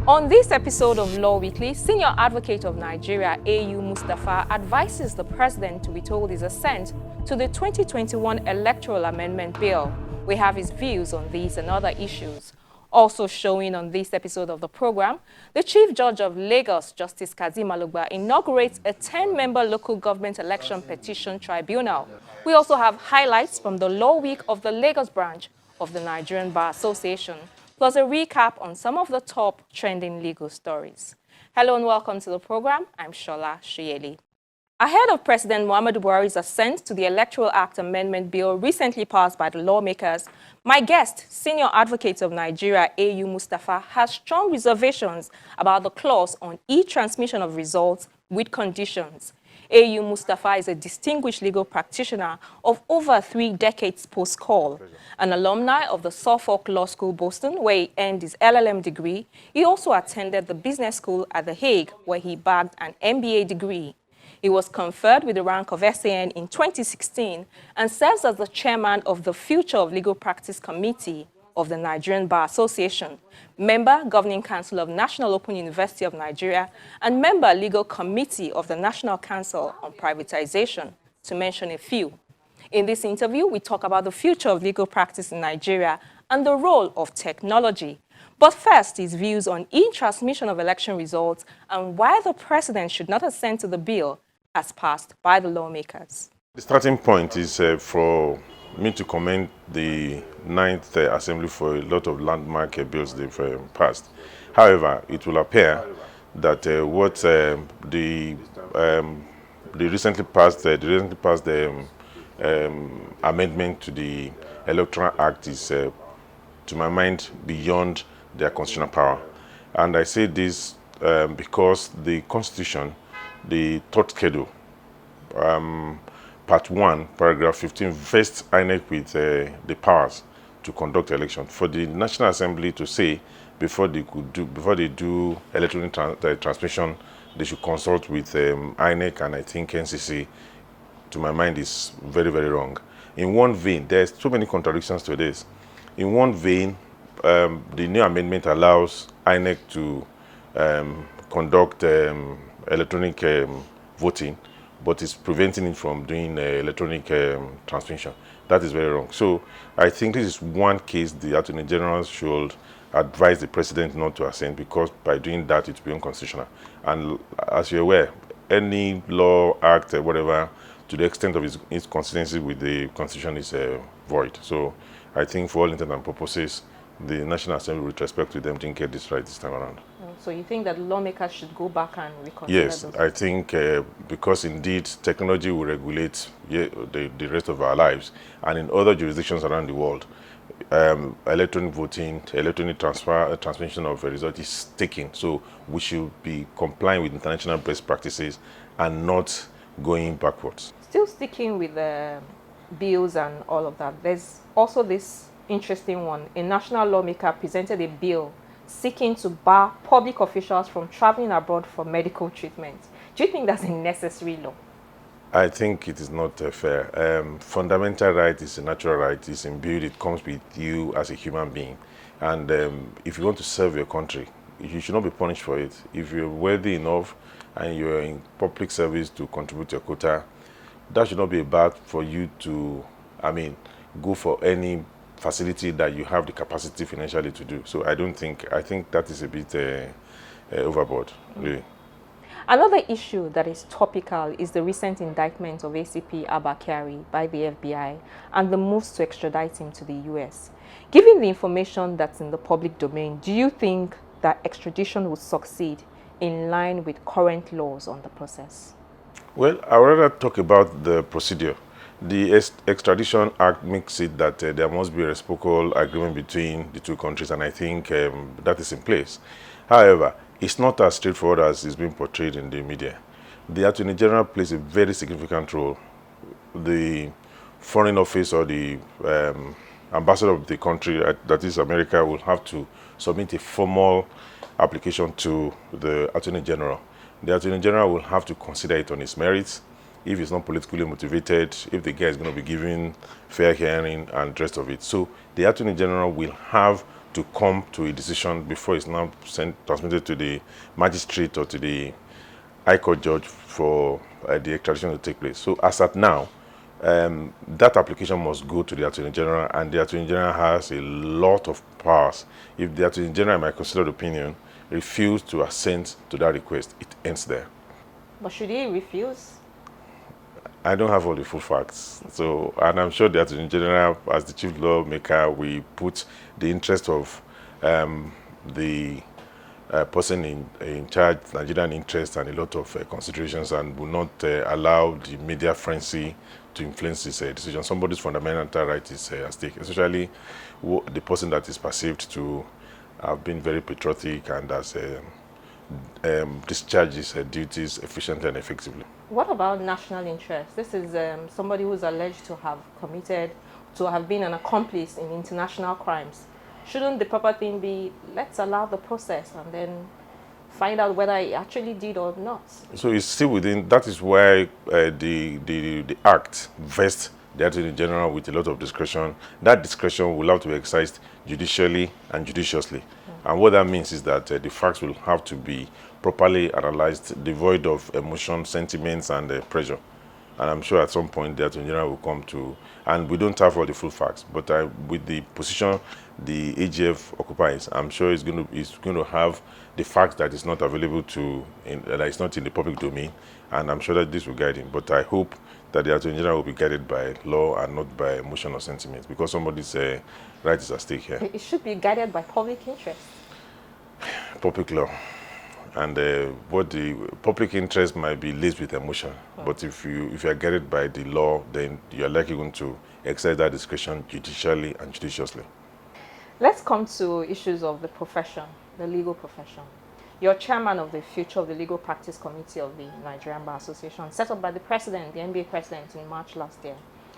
On this episode of Law Weekly, Senior Advocate of Nigeria, AU Mustafa, advises the President to withhold his assent to the 2021 Electoral Amendment Bill. We have his views on these and other issues. Also showing on this episode of the program, the Chief Judge of Lagos, Justice Kazeem Alugba, inaugurates a 10-member local government election petition tribunal. We also have highlights from the Law Week of the Lagos branch of the Nigerian Bar Association, plus a recap on some of the top trending legal stories. Hello and welcome to the program. I'm Shola Shuyeli. Ahead of President Muhammadu Buhari's assent to the Electoral Act Amendment Bill recently passed by the lawmakers, my guest, Senior Advocate of Nigeria, AU Mustafa, has strong reservations about the clause on e-transmission of results with conditions. AU Mustafa is a distinguished legal practitioner of over 3 decades post-call. An alumni of the Suffolk Law School, Boston, where he earned his LLM degree, he also attended the business school at The Hague, where he bagged an MBA degree. He was conferred with the rank of SAN in 2016 and serves as the chairman of the Future of Legal Practice Committee of the Nigerian Bar Association, member Governing Council of National Open University of Nigeria, and member Legal Committee of the National Council on Privatization, to mention a few. In this interview, we talk about the future of legal practice in Nigeria and the role of technology. But first, his views on e-transmission of election results and why the president should not assent to the bill as passed by the lawmakers. The starting point is for me to commend the Ninth Assembly for a lot of landmark bills they've passed. However, it will appear that the recently passed amendment to the Electoral Act is, to my mind, beyond their constitutional power. And I say this because the Constitution, the third schedule, Part 1, paragraph 15, vests INEC with the powers to conduct election. For the National Assembly to say before they do electronic transmission, they should consult with INEC and I think NCC, to my mind, is very, very wrong. In one vein, there's so many contradictions to this. In one vein, the new amendment allows INEC to conduct electronic voting, but it's preventing it from doing electronic transmission. That is very wrong. So I think this is one case the Attorney General should advise the President not to assent, because by doing that it will be unconstitutional. And as you're aware, any law, act, whatever, to the extent of its consistency with the Constitution is void. So I think for all intents and purposes, the National Assembly, with respect to them, didn't get this right this time around. So you think that lawmakers should go back and reconsider Yes, those? I think because indeed technology will regulate the rest of our lives, and in other jurisdictions around the world, electronic voting, electronic transmission of a result is taken. So we should be complying with international best practices and not going backwards. Still sticking with the bills and all of that, there's also this interesting one. A national lawmaker presented a bill seeking to bar public officials from traveling abroad for medical treatment. Do you think that's a necessary law? I think it is not fair. Fundamental right is a natural right. It's imbued. It comes with you as a human being. And if you want to serve your country, you should not be punished for it. If you're wealthy enough and you're in public service to contribute your quota, that should not be bad for you to, go for any facility that you have the capacity financially to do. So I think that is a bit overboard, really. Another issue that is topical is the recent indictment of ACP Abba Kyari by the FBI and the moves to extradite him to the US. Given the information that's in the public domain, do you think that extradition would succeed in line with current laws on the process? Well, I would rather talk about the procedure. The Extradition Act makes it that there must be a reciprocal agreement between the two countries, and I think that is in place. However, it's not as straightforward as it's being portrayed in the media. The Attorney General plays a very significant role. The Foreign Office or the ambassador of the country, that is America, will have to submit a formal application to the Attorney General. The Attorney General will have to consider it on its merits, if it's not politically motivated, if the guy is going to be given fair hearing and the rest of it. So the Attorney General will have to come to a decision before it's now transmitted to the magistrate or to the High Court judge for the extradition to take place. So as at now, that application must go to the Attorney General, and the Attorney General has a lot of powers. If the Attorney General, in my considered opinion, refuse to assent to that request, it ends there. But should he refuse? I don't have all the full facts. So, and I'm sure the Attorney General, as the chief lawmaker, will put the interest of the person in charge, Nigerian interest, and a lot of considerations, and will not allow the media frenzy to influence his decision. Somebody's fundamental right is at stake, especially the person that is perceived to have been very patriotic and has discharged his duties efficiently and effectively. What about national interest? This is somebody who's alleged to have been an accomplice in international crimes. Shouldn't the proper thing be, let's allow the process and then find out whether he actually did or not? So it's still within, that is why the Act vests the Attorney General with a lot of discretion. That discretion will have to be exercised judicially and judiciously. And what that means is that the facts will have to be properly analyzed, devoid of emotion, sentiments, and pressure. And I'm sure at some point the Attorney General will come to, and we don't have all the full facts, but with the position the AGF occupies, I'm sure it's going to have the fact that is not available that is not in the public domain, and I'm sure that this will guide him. But I hope that the Attorney General will be guided by law and not by emotion or sentiment, because somebody's right is at stake here. It should be guided by public interest. Public law. And what the public interest might be laced with emotion, but if you are guided by the law, then you are likely going to exercise that discretion judicially and judiciously. Let's come to issues of the profession, the legal profession. You're chairman of the Future of the Legal Practice Committee of the Nigerian Bar Association, set up by the president, the NBA president, in March last year.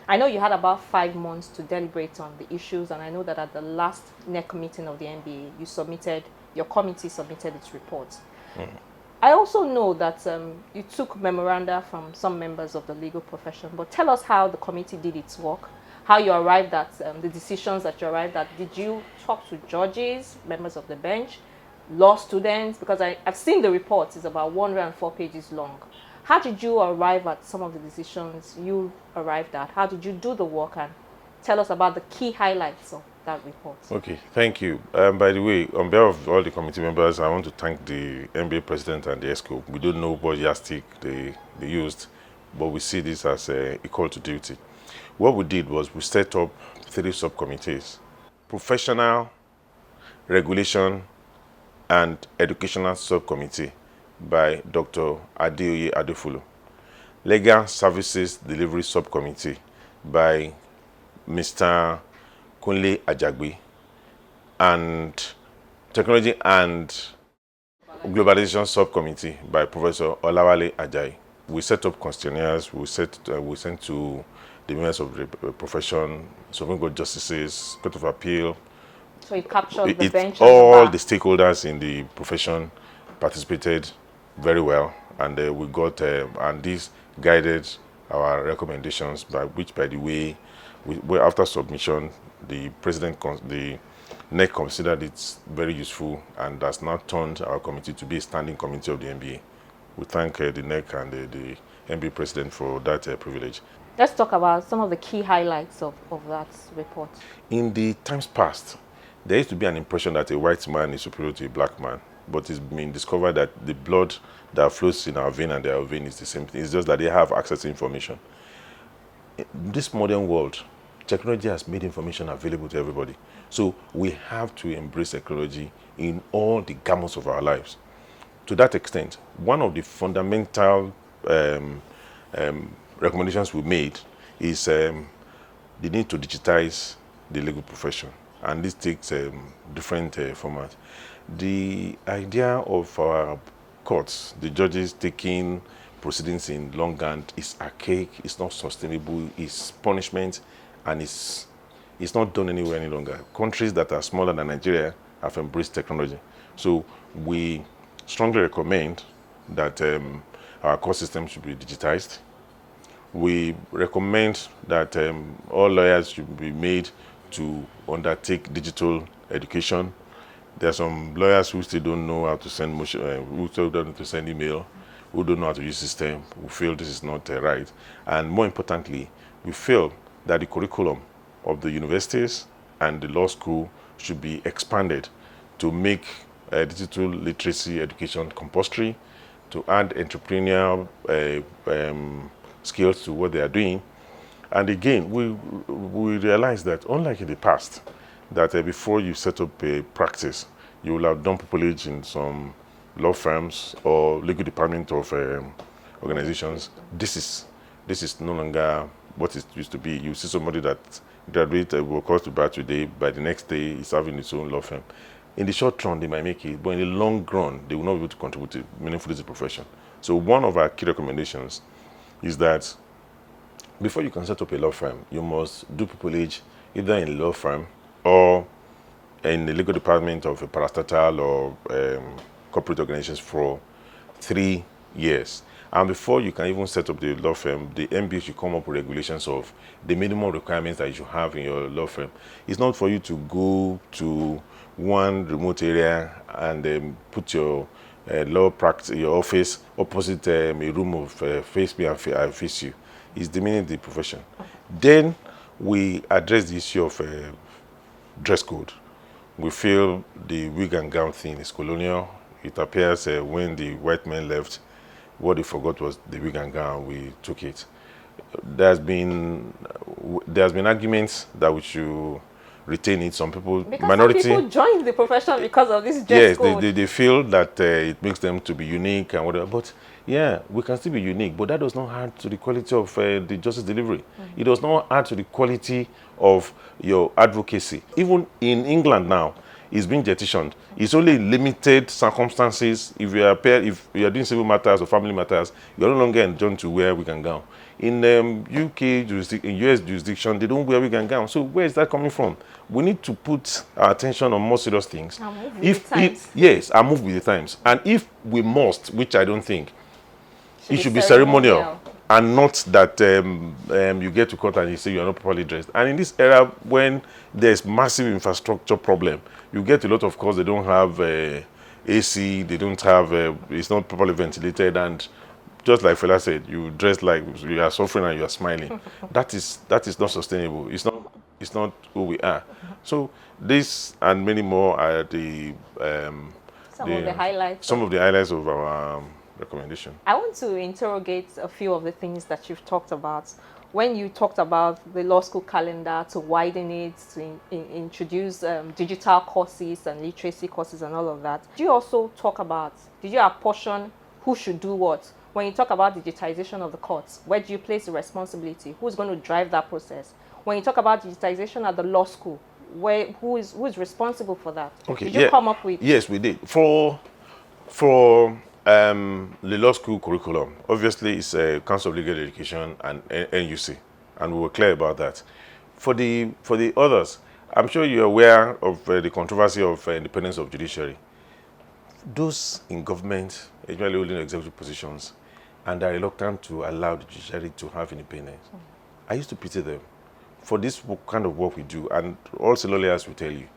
I know you had about 5 months to deliberate on the issues, and I know that at the last NEC meeting of the NBA, your committee submitted its report. I also know that you took memoranda from some members of the legal profession, but tell us how the committee did its work, how you arrived at the decisions that you arrived at. Did you talk to judges, members of the bench, law students? Because I've seen the report, it's about 104 pages long. How did you arrive at some of the decisions you arrived at? How did you do the work? And tell us about the key highlights of that report. Okay, thank you. By the way, on behalf of all the committee members, I want to thank the NBA president and the ESCO. We don't know what yardstick they used, but we see this as a call to duty. What we did was we set up 3 subcommittees: professional, regulation, and educational subcommittee by Dr. Adeoye Adefulu, legal services delivery subcommittee by Mr. Kunle Ajagbe, and technology and globalization subcommittee by Professor Olawale Ajayi. We set up questionnaires. We sent to the members of the profession, Supreme Court justices, Court of Appeal. So it captured the bench. All the stakeholders in the profession participated very well, and we got and this guided our recommendations, by the way, after submission, the president, the NEC considered it very useful and has now turned our committee to be a standing committee of the NBA. We thank the NEC and the NBA president for that privilege. Let's talk about some of the key highlights of that report. In the times past, there used to be an impression that a white man is superior to a black man, but it's been discovered that the blood that flows in our vein and their vein is the same thing. It's just that they have access to information. In this modern world, technology has made information available to everybody. So we have to embrace technology in all the gamuts of our lives. To that extent, one of the fundamental recommendations we made is the need to digitize the legal profession. And this takes different formats. The idea of our courts, the judges taking proceedings in longhand, is archaic, it's not sustainable, it's punishment, and it's not done anywhere any longer. Countries that are smaller than Nigeria have embraced technology. So we strongly recommend that our court system should be digitized. We recommend that all lawyers should be made to undertake digital education. There are some lawyers who still don't know how to send motion, who still don't know how to send email, who don't know how to use system, who feel this is not right. And more importantly, we feel that the curriculum of the universities and the law school should be expanded to make digital literacy education compulsory, to add entrepreneurial skills to what they are doing. And again, we realize that unlike in the past, that before you set up a practice, you will have done pupillage in some law firms or legal department of organizations. This is no longer what it used to be. You see somebody that graduated, will cost to bar today, by the next day he's having his own law firm. In the short run, they might make it, but in the long run, they will not be able to contribute meaningfully to the profession. So one of our key recommendations is that before you can set up a law firm, you must do pupillage either in a law firm or in the legal department of a parastatal or corporate organizations for 3 years. And before you can even set up the law firm, the MBA should come up with regulations of the minimum requirements that you should have in your law firm. It's not for you to go to one remote area and put your law practice, your office opposite a room of face me and face you. It's demeaning the profession. Then we address the issue of dress code. We feel the wig and gown thing is colonial. It appears when the white men left, what they forgot was the wig and gown. We took it. There's been arguments that we should retain it. Some people, because minority, some people join the profession because of this dress code. Yes, they feel that it makes them to be unique and whatever. But yeah, we can still be unique, but that does not add to the quality of the justice delivery. It does not add to the quality of your advocacy. Even in England now, it's being petitioned. It's only in limited circumstances. If you are doing civil matters or family matters, you're no longer enjoined to wear wig and gown. In US jurisdiction, they don't wear wig and gown. So where is that coming from? We need to put our attention on more serious things. And move with the times. Yes, and move with the times. And if we must, which I don't think, it should be ceremonial. And not that you get to court and you say you are not properly dressed. And in this era, when there's massive infrastructure problem, you get a lot of courts, they don't have AC, they don't have, it's not properly ventilated, and just like Fela said, you dress like you are suffering and you are smiling. that is not sustainable. It's not who we are. So this and many more are some of the highlights of our recommendation. I want to interrogate a few of the things that you've talked about. When you talked about the law school calendar, to widen it, to introduce digital courses and literacy courses and all of that, did you apportion who should do what? When you talk about digitization of the courts, where do you place the responsibility? Who's going to drive that process? When you talk about digitization at the law school, who is responsible for that? Okay, did you come up with? Yes, we did. For the law school curriculum, obviously it's a Council of Legal Education and NUC, and we were clear about that. For the others, I'm sure you're aware of the controversy of independence of judiciary. Those in government, especially holding executive positions, and are reluctant to allow the judiciary to have independence. I used to pity them for this kind of work we do, and also lawyers will tell you,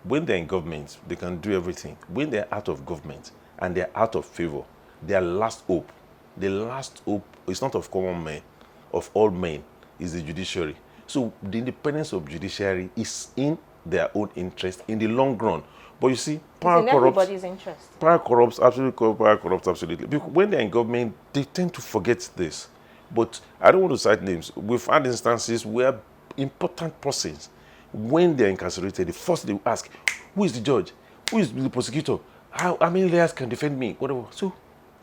when they're in government, they can do everything. When they're out of government and they're out of favor, their last hope, the last hope is not of common men, of all men, is the judiciary. So the independence of judiciary is in their own interest in the long run. But you see, power corrupts. Everybody's interest. Power corrupts, absolutely. Power corrupts, absolutely. Because when they're in government, they tend to forget this. But I don't want to cite names. We've had instances where important persons, when they're incarcerated, the first they will ask, who is the judge? Who is the prosecutor? How many lawyers can defend me? Whatever. So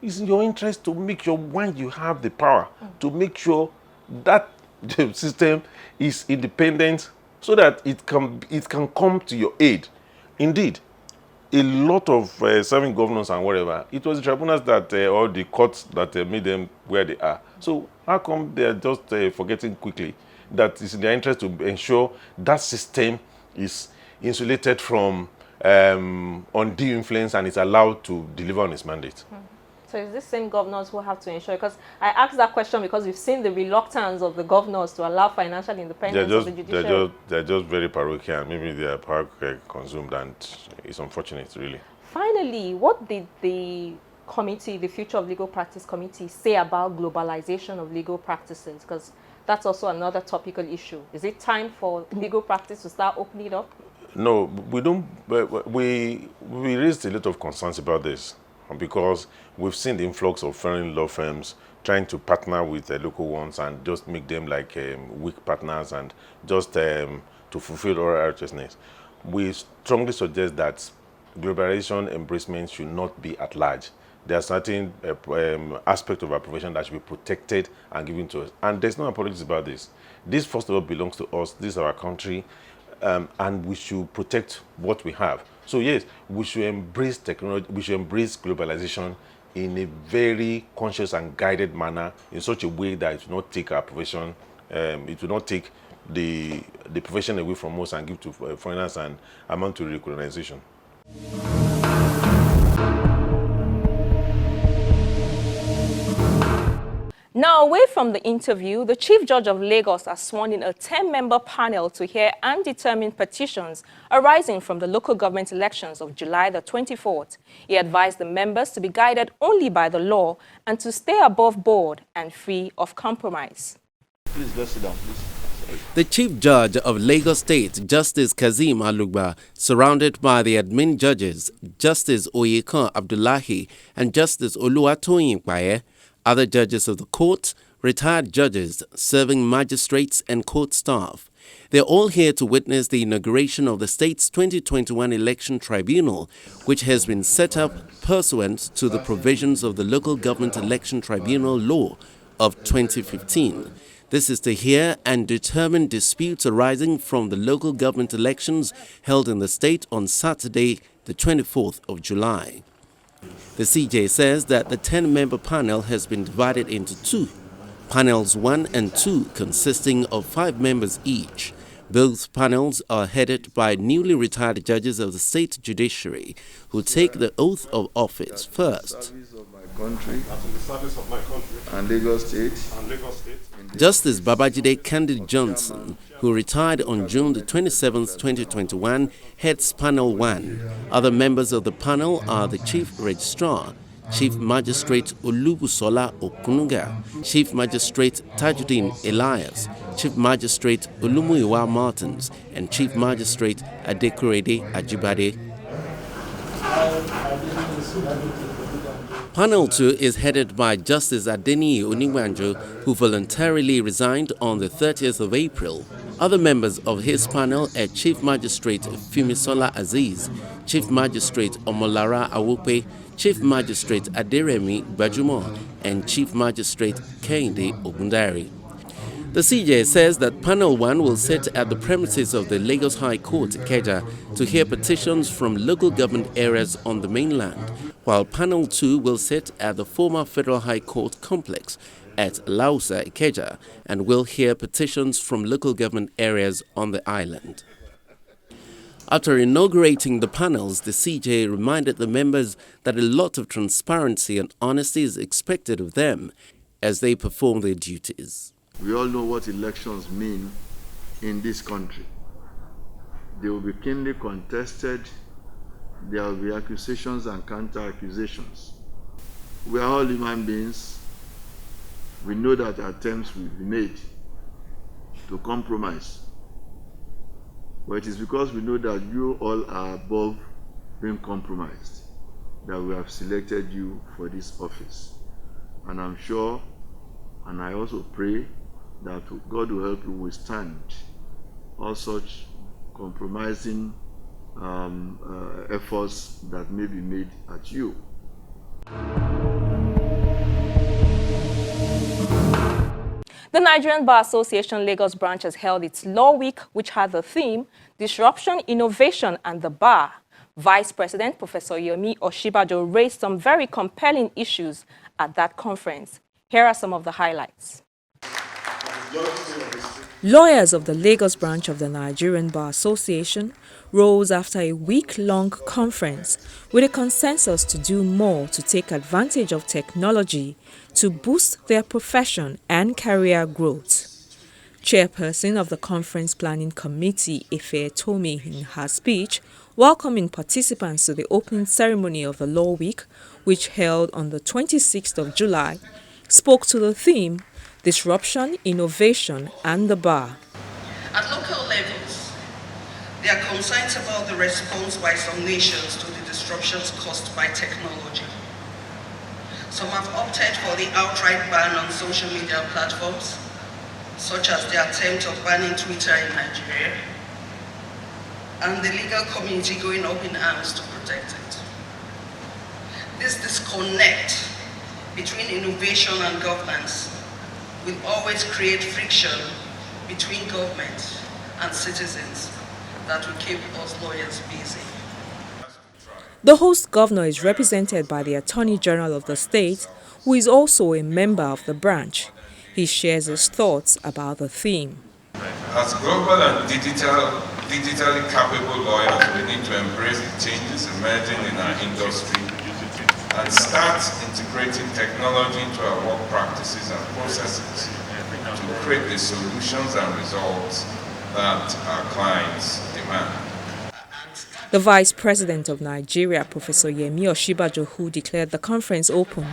it's in your interest to make sure when you have the power, to make sure that the system is independent so that it can come to your aid. Indeed, a lot of serving governors and whatever, it was the tribunals that, or the courts that made them where they are. So how come they're just forgetting quickly that it's in their interest to ensure that system is insulated from undue influence and is allowed to deliver on its mandate? So it's the same governors who have to ensure, because I asked that question because we've seen the reluctance of the governors to allow financial independence of the judiciary. They're just very parochial. Maybe they are power consumed, and it's unfortunate, really. Finally, what did the committee, the Future of Legal Practice Committee, say about globalization of legal practices? Because that's also another topical issue. Is it time for legal practice to start opening up? No, we don't. We raised a lot of concerns about this because we've seen the influx of foreign law firms trying to partner with the local ones and just make them like weak partners and just to fulfill oral righteousness. We strongly suggest that globalization embracement should not be at large. There are certain aspects of our profession that should be protected and given to us. And there's no apologies about this. This, first of all, belongs to us. This is our country. And we should protect what we have. So yes, we should embrace technology, we should embrace globalization in a very conscious and guided manner, in such a way that it will not take our profession, it will not take the profession away from us and give to foreigners and amount to recolonization. Now, away from the interview, the Chief Judge of Lagos has sworn in a 10-member panel to hear undetermined petitions arising from the local government elections of July the 24th. He advised the members to be guided only by the law and to stay above board and free of compromise. Please, just sit down, please. The Chief Judge of Lagos State, Justice Kazeem Alugba, surrounded by the admin judges, Justice Oyekan Abdullahi and Justice Oluwatoyin Paye, other judges of the court, retired judges, serving magistrates and court staff. They're all here to witness the inauguration of the state's 2021 election tribunal, which has been set up pursuant to the provisions of the Local Government Election Tribunal Law of 2015. This is to hear and determine disputes arising from the local government elections held in the state on Saturday, the 24th of July. The CJ says that the 10-member panel has been divided into two, panels 1 and 2 consisting of 5 members each. Both panels are headed by newly retired judges of the state judiciary who take the oath of office first. And Lagos State. Justice Babajide Candid Johnson, who retired on June the 27th, 2021, heads Panel 1. Other members of the panel are the Chief Registrar, Chief Magistrate Olubusola Okunuga, Chief Magistrate Tajuddin Elias, Chief Magistrate Olumuyiwa Martins, and Chief Magistrate Adekurede Ajibade. Panel 2 is headed by Justice Adeniyi Oniwanjo, who voluntarily resigned on the 30th of April. Other members of his panel are Chief Magistrate Fimisola Aziz, Chief Magistrate Omolara Awope, Chief Magistrate Aderemi Bajumo, and Chief Magistrate Kehinde Ogundari. The CJ says that Panel 1 will sit at the premises of the Lagos High Court, Ikeja, to hear petitions from local government areas on the mainland, while Panel 2 will sit at the former Federal High Court complex at Lausa, Ikeja, and will hear petitions from local government areas on the island. After inaugurating the panels, the CJ reminded the members that a lot of transparency and honesty is expected of them as they perform their duties. We all know what elections mean in this country. They will be keenly contested. There will be accusations and counter-accusations. We are all human beings. We know that attempts will be made to compromise. But it is because we know that you all are above being compromised that we have selected you for this office. And I'm sure, and I also pray, that God will help you withstand all such compromising efforts that may be made at you. The Nigerian Bar Association Lagos branch has held its Law Week, which had the theme Disruption, Innovation and the Bar. Vice President Professor Yomi Oshibajo raised some very compelling issues at that conference. Here are some of the highlights. Lawyers of the Lagos branch of the Nigerian Bar Association rose after a week-long conference with a consensus to do more to take advantage of technology to boost their profession and career growth. Chairperson of the Conference Planning Committee, Ife Tomi, in her speech, welcoming participants to the opening ceremony of the Law Week, which held on the 26th of July, spoke to the theme, Disruption, Innovation and the Bar. At local levels, there are concerns about the response by some nations to the disruptions caused by technology. Some have opted for the outright ban on social media platforms, such as the attempt of banning Twitter in Nigeria, and the legal community going up in arms to protect it. This disconnect between innovation and governance will always create friction between government and citizens that will keep us lawyers busy. The host governor is represented by the Attorney General of the state, who is also a member of the branch. He shares his thoughts about the theme. As global and digitally capable lawyers, we need to embrace the changes emerging in our industry and start integrating technology into our work practices and processes to create the solutions and results that our clients demand. The Vice President of Nigeria, Professor Yemi Oshibajo, who declared the conference open,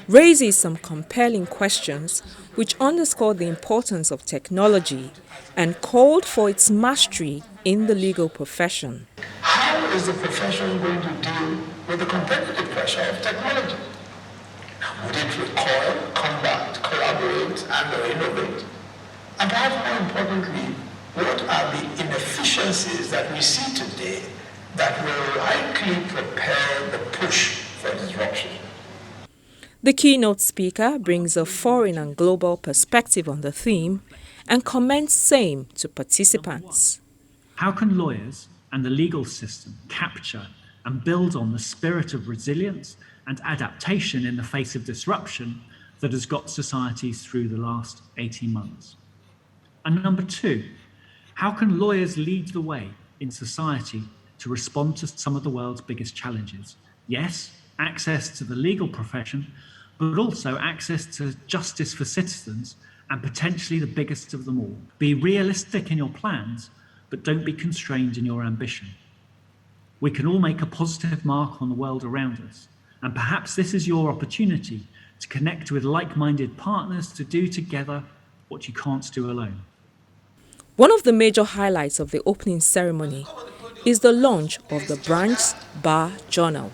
raises some compelling questions which underscore the importance of technology and called for its mastery in the legal profession. How is the profession going to deal with the competitive pressure of technology? Would it recoil, combat, collaborate, and/or innovate? And perhaps more importantly, what are the inefficiencies that we see today that will likely propel the push for disruption? The keynote speaker brings a foreign and global perspective on the theme and comments same to participants. How can lawyers and the legal system capture and build on the spirit of resilience and adaptation in the face of disruption that has got societies through the last 18 months? And number two, how can lawyers lead the way in society to respond to some of the world's biggest challenges? Yes, access to the legal profession, but also access to justice for citizens and potentially the biggest of them all. Be realistic in your plans, but don't be constrained in your ambition. We can all make a positive mark on the world around us, and perhaps this is your opportunity to connect with like-minded partners to do together what you can't do alone. One of the major highlights of the opening ceremony is the launch of the branch's Bar Journal.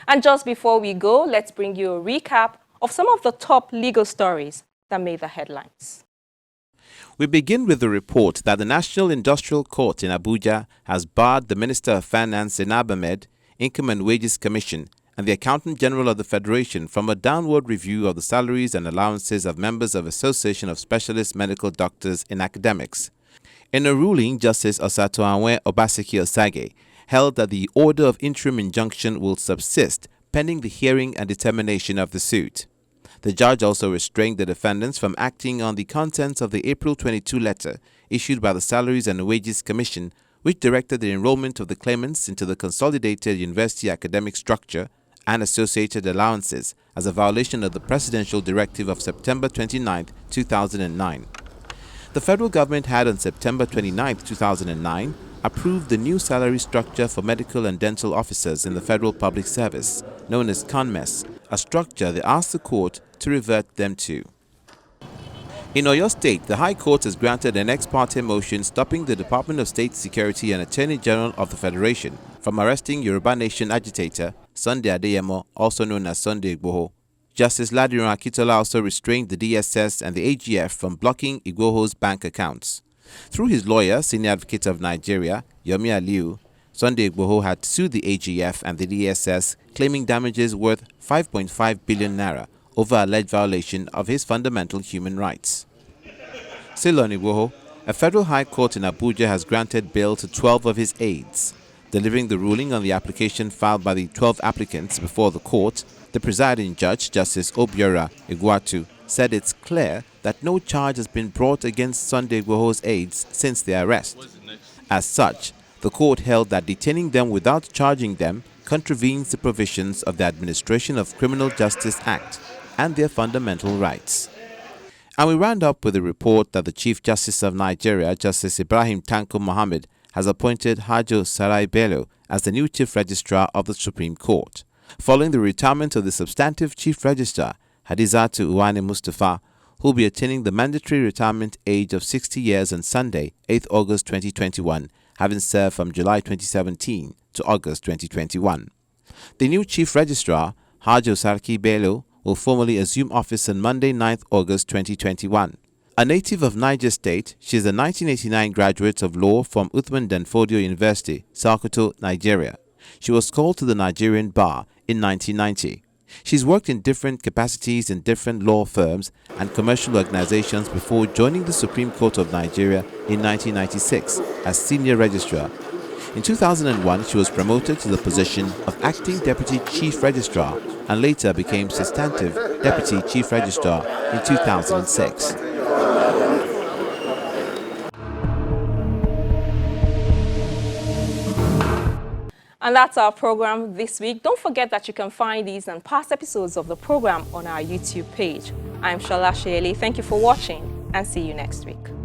And just before we go, let's bring you a recap of some of the top legal stories that made the headlines. We begin with the report that the National Industrial Court in Abuja has barred the Minister of Finance, Zainab Ahmed, Income and Wages Commission, and the Accountant General of the Federation from a downward review of the salaries and allowances of members of Association of Specialist Medical Doctors in Academics. In a ruling, Justice Osatoanwe Obaseki Osage held that the order of interim injunction will subsist pending the hearing and determination of the suit. The judge also restrained the defendants from acting on the contents of the April 22 letter issued by the Salaries and Wages Commission, which directed the enrollment of the claimants into the consolidated university academic structure and associated allowances as a violation of the Presidential Directive of September 29, 2009. The federal government had on September 29, 2009, approved the new salary structure for medical and dental officers in the Federal Public Service, known as CONMES, a structure they asked the court to revert them to. In Oyo State, the High Court has granted an ex parte motion stopping the Department of State Security and Attorney General of the Federation from arresting Yoruba Nation agitator Sunday Adeyemo, also known as Sunday Igboho. Justice Ladiran Akitola also restrained the DSS and the AGF from blocking Igboho's bank accounts. Through his lawyer, Senior Advocate of Nigeria, Yomi Aliu, Sunday Igboho had sued the AGF and the DSS, claiming damages worth 5.5 billion naira over alleged violation of his fundamental human rights. Still on Igboho, a federal high court in Abuja has granted bail to 12 of his aides. Delivering the ruling on the application filed by the 12 applicants before the court, the presiding judge, Justice Obiora Iguatu, said it's clear that no charge has been brought against Sunday Igboho's aides since their arrest. As such, the court held that detaining them without charging them contravenes the provisions of the Administration of Criminal Justice Act and their fundamental rights. And we round up with a report that the Chief Justice of Nigeria, Justice Ibrahim Tanko Mohammed, has appointed Hajo Sarai Bello as the new Chief Registrar of the Supreme Court, following the retirement of the substantive Chief Registrar, Hadizatu Uwane Mustafa, who will be attaining the mandatory retirement age of 60 years on Sunday, 8th August 2021, having served from July 2017 to August 2021. The new Chief Registrar, Hajo Sarki Bello, will formally assume office on Monday, 9th August 2021. A native of Niger State, she is a 1989 graduate of law from Uthman Danfodio University, Sokoto, Nigeria. She was called to the Nigerian bar in 1990. She's worked in different capacities in different law firms and commercial organizations before joining the Supreme Court of Nigeria in 1996 as Senior Registrar. In 2001, she was promoted to the position of Acting Deputy Chief Registrar and later became Substantive Deputy Chief Registrar in 2006. And that's our program this week. Don't forget that you can find these and past episodes of the program on our YouTube page. I'm Shola Shayeli. Thank you for watching and see you next week.